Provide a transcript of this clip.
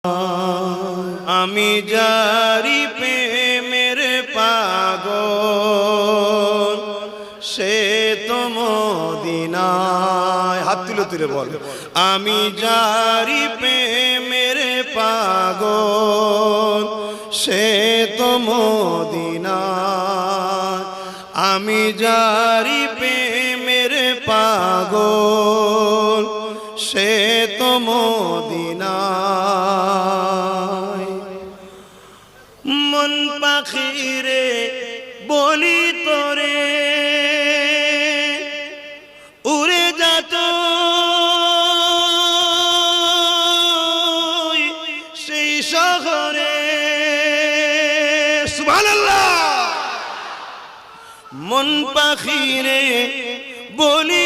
আমি যারি প্রেমের পাগল সে তো মদিনায়। হাত তুলে তুলে বল, আমি যারি প্রেমের পাগল সে তো মদিনায়। আমি যারি প্রেমের পাগল সে তো মদিনায়। মন পাখিরে বলি তোরে উড়ে যাত সেই শহরে। সুবহানাল্লাহ। মন পাখিরে বলি